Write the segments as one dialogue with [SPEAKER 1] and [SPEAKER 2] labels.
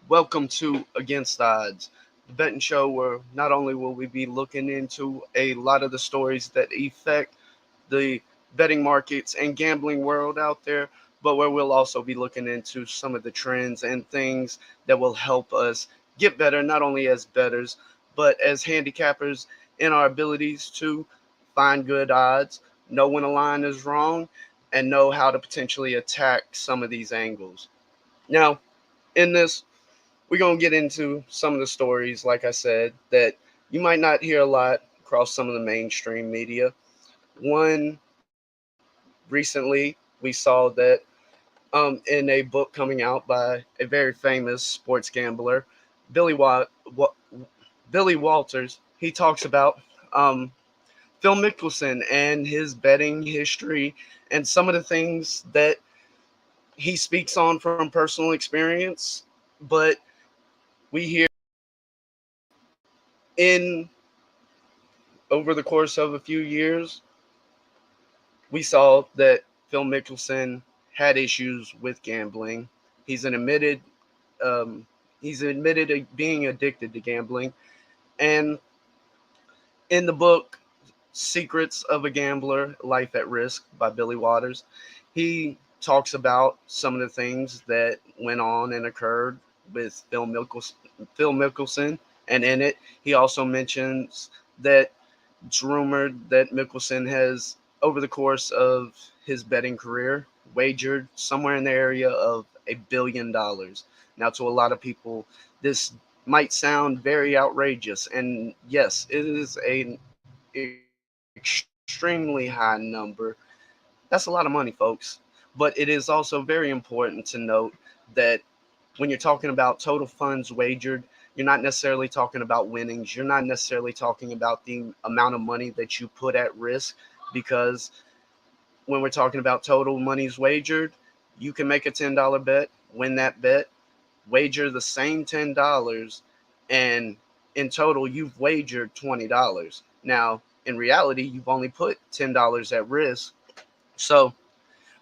[SPEAKER 1] Welcome to Against Odds, the betting show where not only will we be looking into a lot of the stories that affect the betting markets and gambling world out there, but where we'll also be looking into some of the trends and things that will help us get better, not only as bettors, but as handicappers in our abilities to find good odds, know when a line is wrong, and know how to potentially attack some of these angles. Now, in this we're going to get into some of the stories, like I said, that you might not hear a lot across some of the mainstream media. One, recently, we saw that in a book coming out by a very famous sports gambler, Billy, Billy Walters, he talks about Phil Mickelson and his betting history and some of the things that he speaks on from personal experience. But we hear in over the course of a few years, we saw that Phil Mickelson had issues with gambling. He's an admitted um, he's admitted being addicted to gambling, and in the book Secrets of a Gambler: Life at Risk by Billy Waters, he talks about some of the things that went on and occurred with Phil Mickelson, and in it he also mentions that it's rumored that Mickelson has, over the course of his betting career, wagered somewhere in the area of $1 billion. Now, to a lot of people, this might sound very outrageous, and yes, it is an extremely high number. That's a lot of money, folks. But it is also very important to note that when you're talking about total funds wagered, you're not necessarily talking about winnings. You're not necessarily talking about the amount of money that you put at risk, because when we're talking about total monies wagered, you can make a $10 bet, win that bet, wager the same $10, and in total, you've wagered $20. Now, in reality, you've only put $10 at risk. So,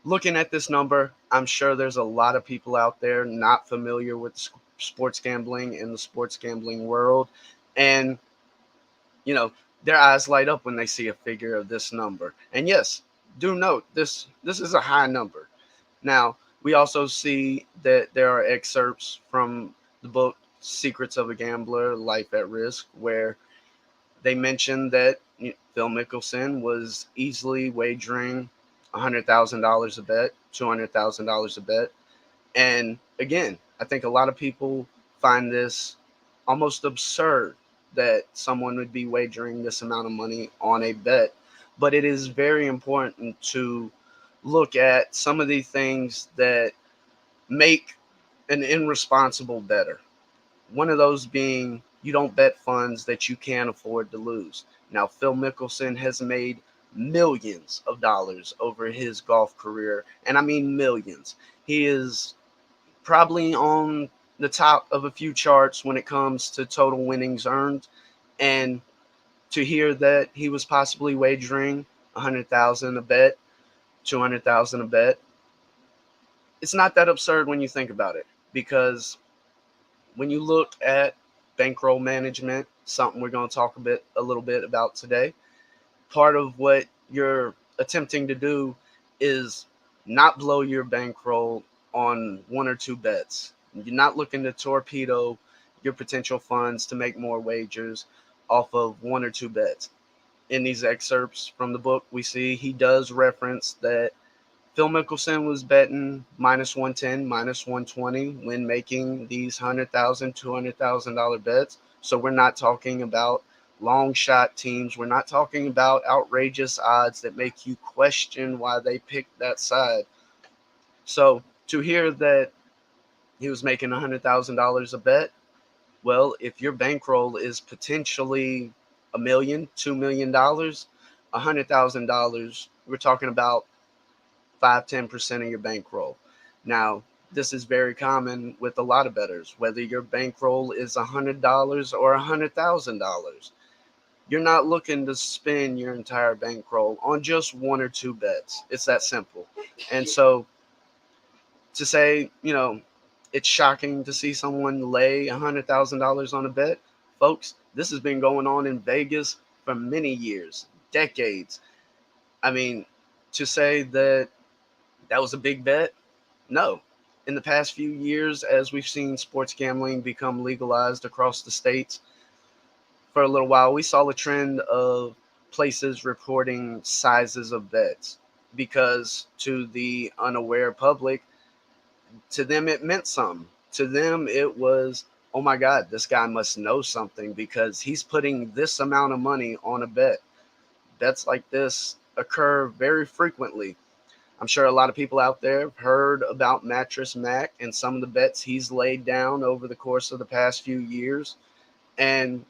[SPEAKER 1] looking at this number, I'm sure there's a lot of people out there not familiar with sports gambling in the sports gambling world. And, you know, their eyes light up when they see a figure of this number. And yes, do note this is a high number. Now, we also see that there are excerpts from the book Secrets of a Gambler: Life at Risk, where they mentioned that Phil Mickelson was easily wagering $100,000 a bet, $200,000 a bet. And again, I think a lot of people find this almost absurd that someone would be wagering this amount of money on a bet. But it is very important to look at some of the things that make an irresponsible bettor. One of those being you don't bet funds that you can't afford to lose. Now, Phil Mickelson has made millions of dollars over his golf career, and I mean millions. He is probably on the top of a few charts when it comes to total winnings earned. And to hear that he was possibly wagering 100,000 a bet, 200,000 a bet, it's not that absurd when you think about it, because when you look at bankroll management, something we're going to talk a little bit about today, part of what you're attempting to do is not blow your bankroll on one or two bets. You're not looking to torpedo your potential funds to make more wagers off of one or two bets. In these excerpts from the book, we see he does reference that Phil Mickelson was betting minus 110, minus 120 when making these $100,000, $200,000 bets. So we're not talking about long shot teams. We're not talking about outrageous odds that make you question why they picked that side. So to hear that he was making $100,000 a bet, well, if your bankroll is potentially $1 million, $2 million, $100,000, we're talking about 5-10% of your bankroll. Now, this is very common with a lot of bettors, whether your bankroll is $100 or $100,000. You're not looking to spend your entire bankroll on just one or two bets. It's that simple. And so to say, it's shocking to see someone lay $100,000 on a bet. Folks, this has been going on in Vegas for many years, decades. I mean, to say that that was a big bet, no. In the past few years, as we've seen sports gambling become legalized across the states, for a little while, we saw a trend of places reporting sizes of bets because to the unaware public, to them it meant something. To them it was, oh my God, this guy must know something because he's putting this amount of money on a bet. Bets like this occur very frequently. I'm sure a lot of people out there have heard about Mattress Mac and some of the bets he's laid down over the course of the past few years. And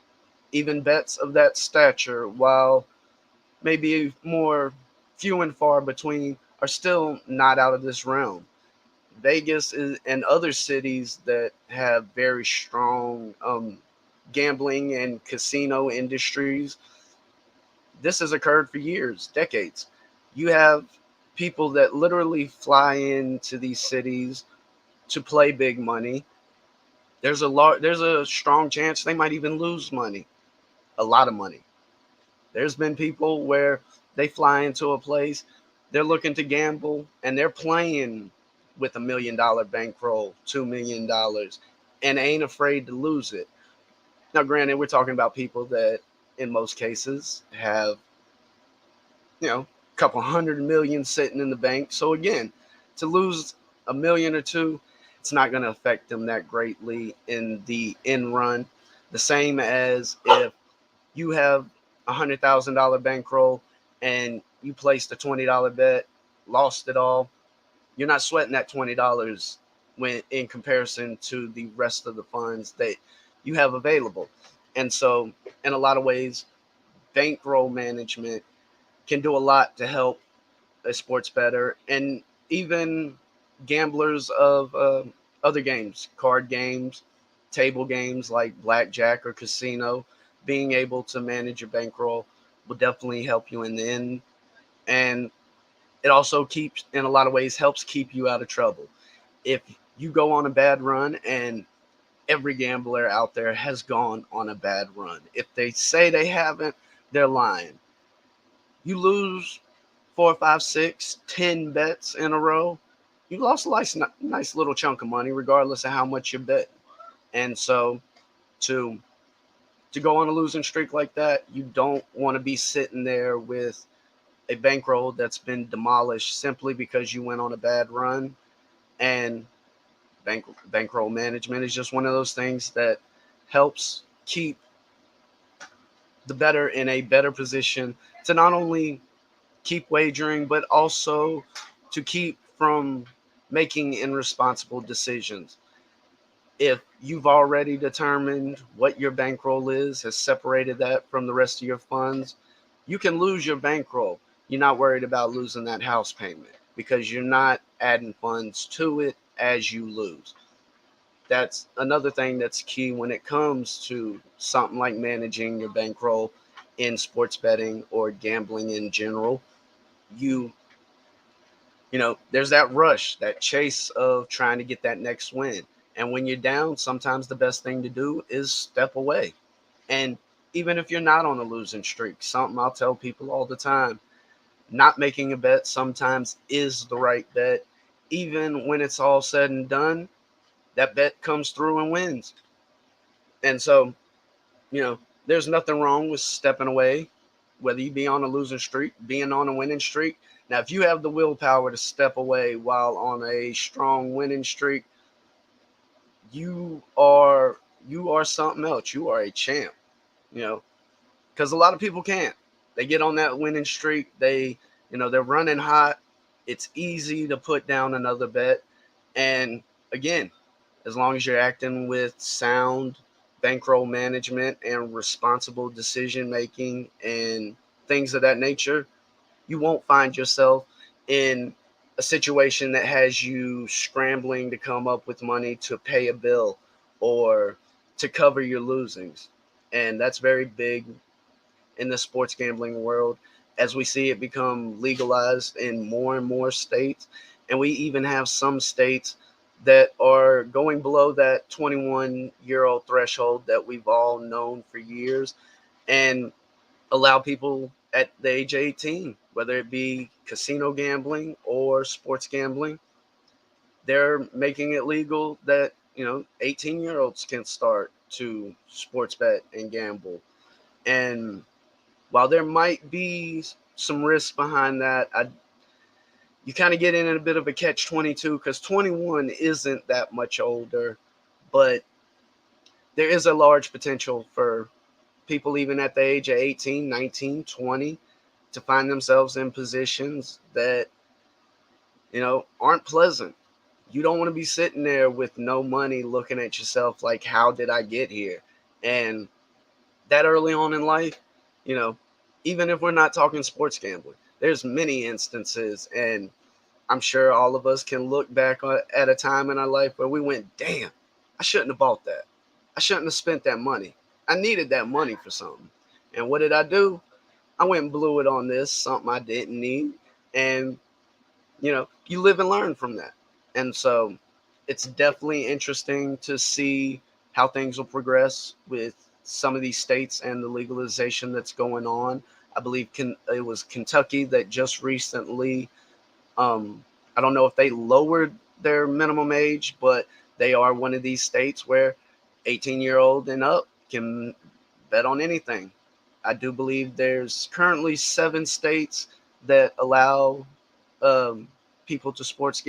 [SPEAKER 1] even bets of that stature, while maybe more few and far between, are still not out of this realm. Vegas is, and other cities that have very strong gambling and casino industries, this has occurred for years, decades. You have people that literally fly into these cities to play big money. There's a strong chance they might even lose money, a lot of money. There's been people where they fly into a place, they're looking to gamble, and they're playing with $1 million bankroll, $2 million, and ain't afraid to lose it. Now, granted, we're talking about people that, in most cases, have a couple 100 million sitting in the bank. So again, to lose a million or two, it's not going to affect them that greatly in the end run. The same as if you have $100,000 bankroll and you placed a $20 bet, lost it all. You're not sweating that $20 when in comparison to the rest of the funds that you have available. And so, in a lot of ways, bankroll management can do a lot to help a sports bettor and even gamblers of other games, card games, table games like blackjack or casino. Being able to manage your bankroll will definitely help you in the end. And it also keeps, in a lot of ways, helps keep you out of trouble. If you go on a bad run, and every gambler out there has gone on a bad run, if they say they haven't, they're lying. You lose four, five, six, 10 bets in a row, you lost a nice little chunk of money, regardless of how much you bet. And so to go on a losing streak like that, you don't want to be sitting there with a bankroll that's been demolished simply because you went on a bad run. And bankroll management is just one of those things that helps keep the bettor in a better position to not only keep wagering, but also to keep from making irresponsible decisions. If you've already determined what your bankroll is, has separated that from the rest of your funds, you can lose your bankroll. You're not worried about losing that house payment because you're not adding funds to it as you lose. That's another thing that's key when it comes to something like managing your bankroll in sports betting or gambling in general. You there's that rush, that chase of trying to get that next win. And when you're down, sometimes the best thing to do is step away. And even if you're not on a losing streak, something I'll tell people all the time, not making a bet sometimes is the right bet. Even when it's all said and done, that bet comes through and wins. And so, there's nothing wrong with stepping away, whether you be on a losing streak, being on a winning streak. Now, if you have the willpower to step away while on a strong winning streak, you are something else. You are a champ, you know, because a lot of people can't. They get on that winning streak. They're running hot. It's easy to put down another bet. And again, as long as you're acting with sound bankroll management and responsible decision making and things of that nature, you won't find yourself in a situation that has you scrambling to come up with money to pay a bill or to cover your losings. And that's very big in the sports gambling world as we see it become legalized in more and more states. And we even have some states that are going below that 21-year-old threshold that we've all known for years, and allow people at the age of 18, whether it be casino gambling or sports gambling, they're making it legal that 18-year-olds can start to sports bet and gamble. And while there might be some risk behind that, you kind of get in a bit of a catch 22 because 21 isn't that much older, but there is a large potential for people even at the age of 18, 19, 20 to find themselves in positions that aren't pleasant. You don't want to be sitting there with no money looking at yourself like, how did I get here? And that early on in life, you know, even if we're not talking sports gambling, there's many instances, and I'm sure all of us can look back at a time in our life where we went, damn, I shouldn't have bought that. I shouldn't have spent that money. I needed that money for something. And what did I do? I went and blew it on this, something I didn't need. And, you live and learn from that. And so it's definitely interesting to see how things will progress with some of these states and the legalization that's going on. I believe it was Kentucky that just recently, I don't know if they lowered their minimum age, but they are one of these states where 18-year-old and up can bet on anything. I do believe there's currently 7 states that allow um, people to sports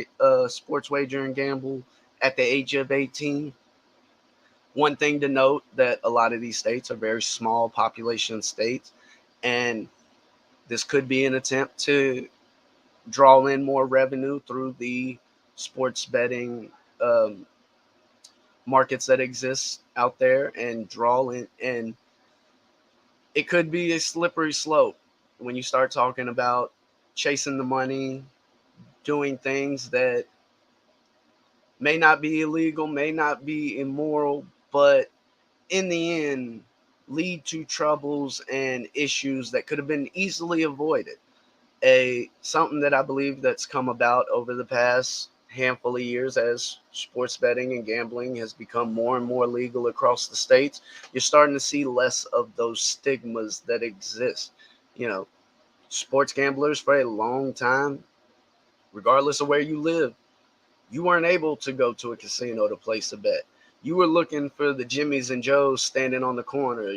[SPEAKER 1] wager and gamble at the age of 18. One thing to note that a lot of these states are very small population states, and this could be an attempt to draw in more revenue through the sports betting um, markets that exist out there and draw in. And it could be a slippery slope when you start talking about chasing the money, doing things that may not be illegal, may not be immoral, but in the end lead to troubles and issues that could have been easily avoided. A something that I believe that's come about over the past handful of years as sports betting and gambling has become more and more legal across the states. You're starting to see less of those stigmas that exist. You know, sports gamblers for a long time, regardless of where you live, you weren't able to go to a casino to place a bet. You were looking for the Jimmys and Joes standing on the corner,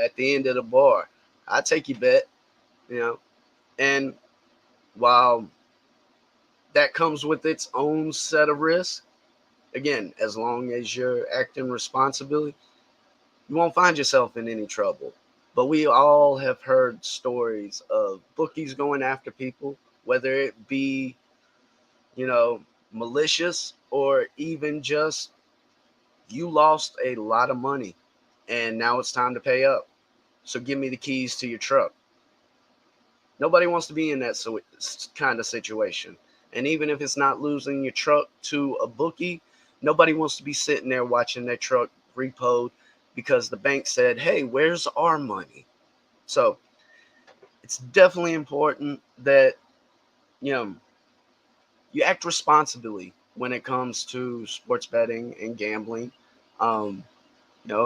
[SPEAKER 1] at the end of the bar. I take your bet, you know. And while that comes with its own set of risks, again, as long as you're acting responsibly, you won't find yourself in any trouble. But we all have heard stories of bookies going after people, whether it be, you know, malicious or even just you lost a lot of money and now it's time to pay up. So give me the keys to your truck. Nobody wants to be in that kind of situation. And even if it's not losing your truck to a bookie, nobody wants to be sitting there watching their truck repoed because the bank said, hey, where's our money? So it's definitely important that, you know, you act responsibly when it comes to sports betting and gambling. Um,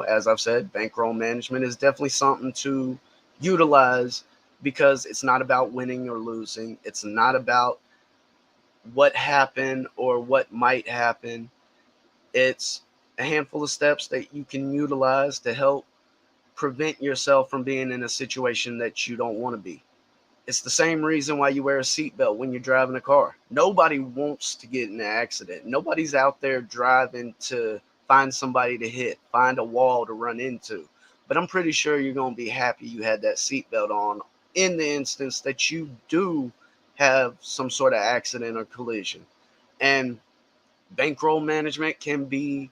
[SPEAKER 1] as I've said, bankroll management is definitely something to utilize because it's not about winning or losing. It's not about what happened or what might happen. It's a handful of steps that you can utilize to help prevent yourself from being in a situation that you don't want to be. It's the same reason why you wear a seatbelt when you're driving a car. Nobody wants to get in an accident. Nobody's out there driving to find somebody to hit, find a wall to run into. But I'm pretty sure you're going to be happy you had that seatbelt on in the instance that you do have some sort of accident or collision. And bankroll management can be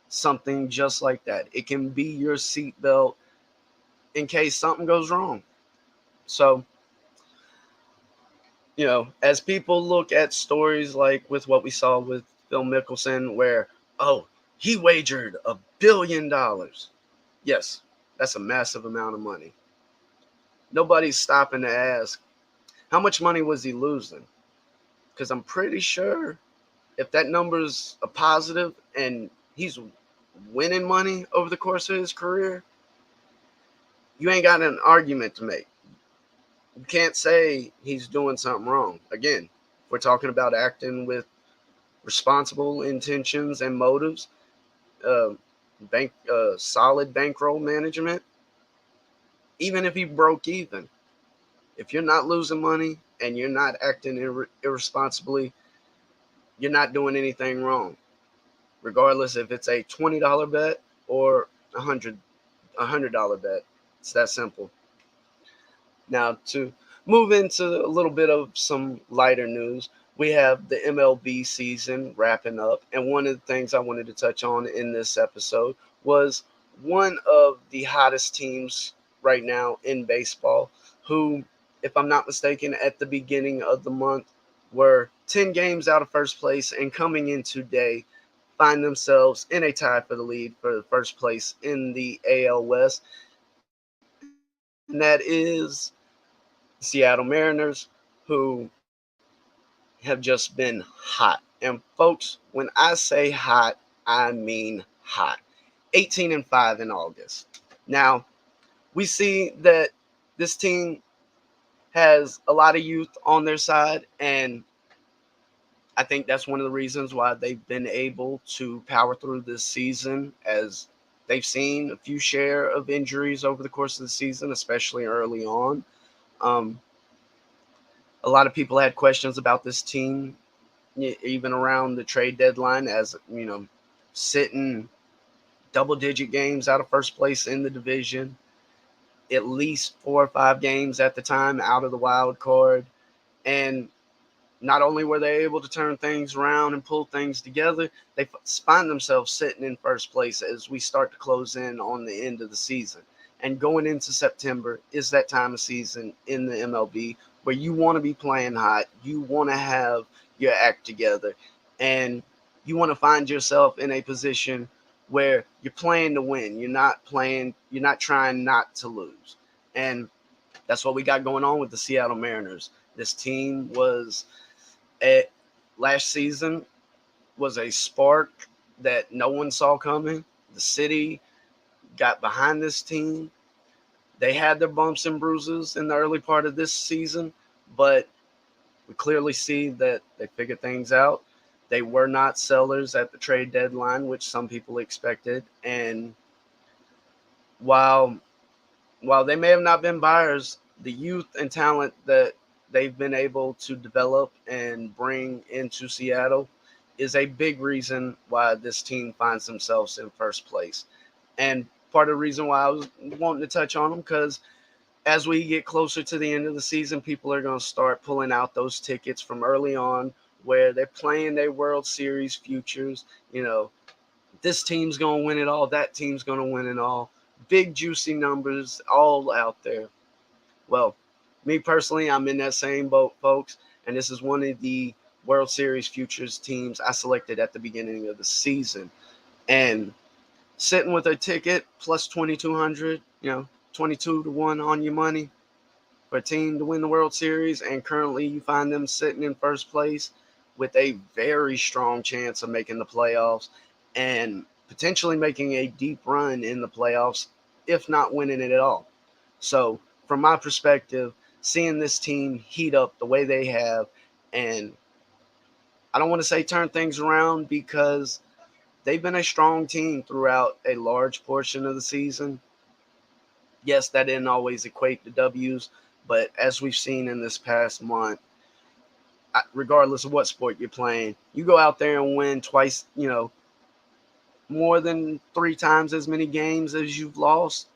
[SPEAKER 1] something just like that. It can be your seatbelt in case something goes wrong. So, as people look at stories like with what we saw with Phil Mickelson, where, oh, he wagered $1 billion. Yes, that's a massive amount of money. Nobody's stopping to ask, how much money was he losing? Because I'm pretty sure if that number's a positive and he's winning money over the course of his career, you ain't got an argument to make. You can't say he's doing something wrong. Again, if we're talking about acting with responsible intentions and motives, uh, solid bankroll management, even if he broke even, if you're not losing money and you're not acting irresponsibly, you're not doing anything wrong, regardless if it's a $20 bet or $100 bet. It's that simple. Now, to move into a little bit of some lighter news, we have the MLB season wrapping up. And one of the things I wanted to touch on in this episode was one of the hottest teams right now in baseball, who, if I'm not mistaken, at the beginning of the month were 10 games out of first place and coming in today find themselves in a tie for the lead for the first place in the AL West. And that is Seattle Mariners, who have just been hot. And folks, when I say hot, I mean hot. 18-5 in August. Now, we see that this team has a lot of youth on their side, and I think that's one of the reasons why they've been able to power through this season, as they've seen a few share of injuries over the course of the season, especially early on. Um, a lot of people had questions about this team, even around the trade deadline, as sitting double-digit games out of first place in the division, at least 4 or 5 games at the time out of the wild card, and not only were they able to turn things around and pull things together, they find themselves sitting in first place as we start to close in on the end of the season. And going into September is that time of season in the MLB where you want to be playing hot, you want to have your act together, and you want to find yourself in a position where you're playing to win. You're not trying not to lose. And that's what we got going on with the Seattle Mariners. This team was at last season was a spark that no one saw coming. The city got behind this team. They had their bumps and bruises in the early part of this season, but we clearly see that they figured things out. They were not sellers at the trade deadline, which some people expected. And while while they may have not been buyers, the youth and talent that they've been able to develop and bring into Seattle is a big reason why this team finds themselves in first place. And part of the reason why I was wanting to touch on them, because as we get closer to the end of the season, people are going to start pulling out those tickets from early on where they're playing their World Series futures. This team's going to win it all. That team's going to win it all. Big, juicy numbers all out there. Well, me personally, I'm in that same boat, folks. And this is one of the World Series futures teams I selected at the beginning of the season. And sitting with a ticket plus 2,200, 22-1 on your money for a team to win the World Series. And currently you find them sitting in first place with a very strong chance of making the playoffs and potentially making a deep run in the playoffs, if not winning it at all. So, from my perspective, seeing this team heat up the way they have, and I don't want to say turn things around because they've been a strong team throughout a large portion of the season. Yes, that didn't always equate to W's, but as we've seen in this past month, regardless of what sport you're playing, you go out there and win twice, more than 3 times as many games as you've lost,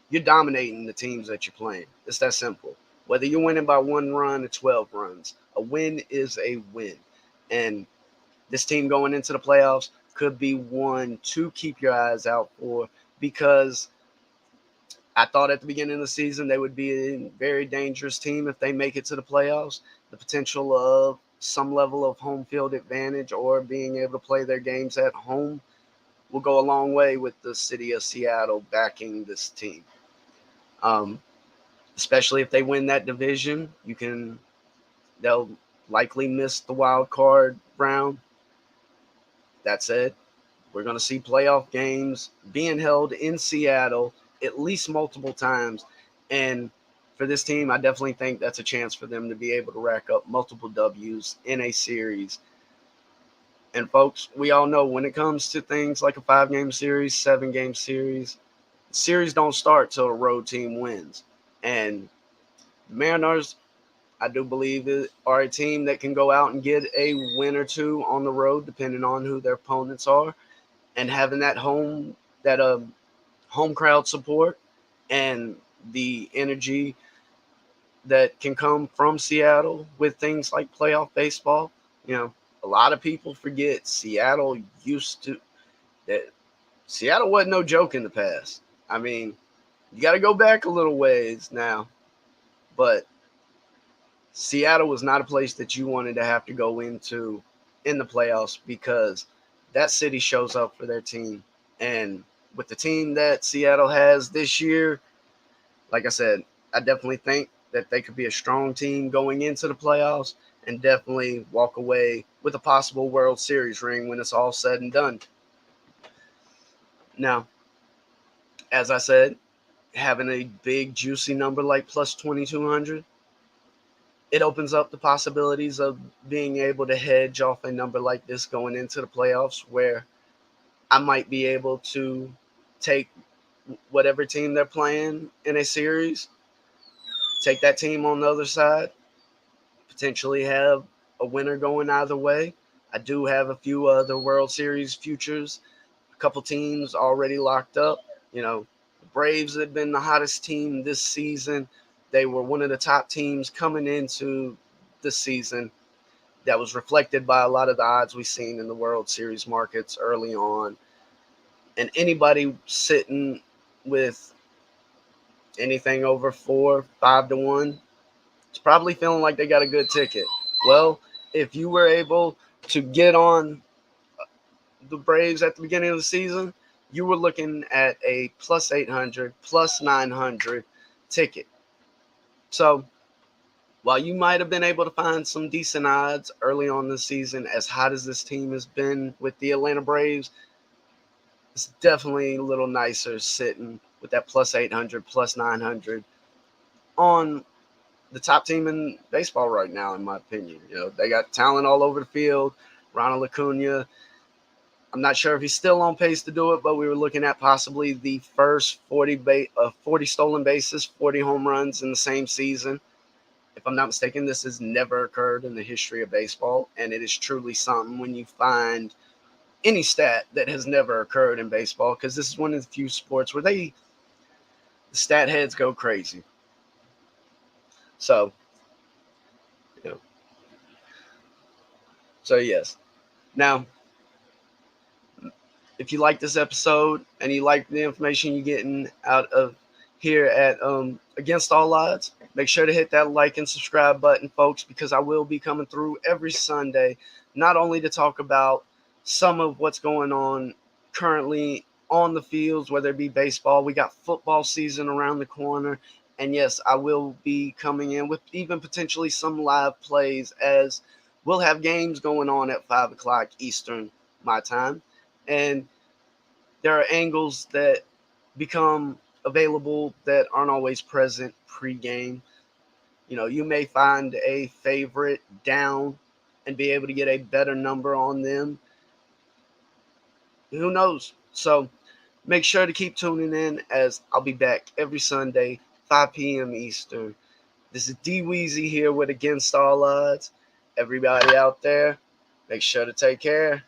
[SPEAKER 1] you're dominating the teams that you're playing. It's that simple. Whether you're winning by 1 run or 12 runs, a win is a win. And this team going into the playoffs could be one to keep your eyes out for, because I thought at the beginning of the season they would be a very dangerous team if they make it to the playoffs. The potential of some level of home field advantage or being able to play their games at home will go a long way with the city of Seattle backing this team. Um, Especially if they win that division, they'll likely miss the wild card round. That said, we're going to see playoff games being held in Seattle at least multiple times. And for this team, I definitely think that's a chance for them to be able to rack up multiple W's in a series. And folks, we all know when it comes to things like a 5-game series, 7-game series don't start till a road team wins. And the Mariners, I do believe, are a team that can go out and get a win or two on the road, depending on who their opponents are, and having that home crowd support and the energy that can come from Seattle with things like playoff baseball. You know, a lot of people forget used to that Seattle wasn't no joke in the past. I mean, you got to go back a little ways now, but Seattle was not a place that you wanted to have to go into in the playoffs because that city shows up for their team. And with the team that Seattle has this year, like I said, I definitely think that they could be a strong team going into the playoffs and definitely walk away with a possible World Series ring when it's all said and done. Now, as I said, having a big, juicy number like plus 2,200, it opens up the possibilities of being able to hedge off a number like this going into the playoffs where I might be able to take whatever team they're playing in a series, take that team on the other side, potentially have a winner going either way. I do have a few other World Series futures, a couple teams already locked up. You know, the Braves have been the hottest team this season. They were one of the top teams coming into the season. That was reflected by a lot of the odds we've seen in the World Series markets early on. And anybody sitting with anything over 4, 5 to 1, it's probably feeling like they got a good ticket. Well, if you were able to get on the Braves at the beginning of the season, you were looking at a plus 800, plus 900 ticket. So while you might have been able to find some decent odds early on this season, as hot as this team has been with the Atlanta Braves, it's definitely a little nicer sitting with that plus 800, plus 900 on the top team in baseball right now, in my opinion. You know, they got talent all over the field. Ronald Acuna, I'm not sure if he's still on pace to do it, but we were looking at possibly the first 40 stolen bases, 40 home runs in the same season. If I'm not mistaken, this has never occurred in the history of baseball, and it is truly something when you find any stat that has never occurred in baseball, because this is one of the few sports where the stat heads go crazy. So, you know, yes. Now, if you like this episode and you like the information you're getting out of here at Against All Odds, make sure to hit that like and subscribe button, folks, because I will be coming through every Sunday, not only to talk about some of what's going on currently on the fields, whether it be baseball. We got football season around the corner. And yes, I will be coming in with even potentially some live plays, as we'll have games going on at 5 o'clock Eastern, my time. And there are angles that become available that aren't always present pregame. You know, you may find a favorite down and be able to get a better number on them. Who knows? So make sure to keep tuning in, as I'll be back every Sunday, 5 p.m. Eastern. This is D Weezy here with Against All Odds. Everybody out there, make sure to take care.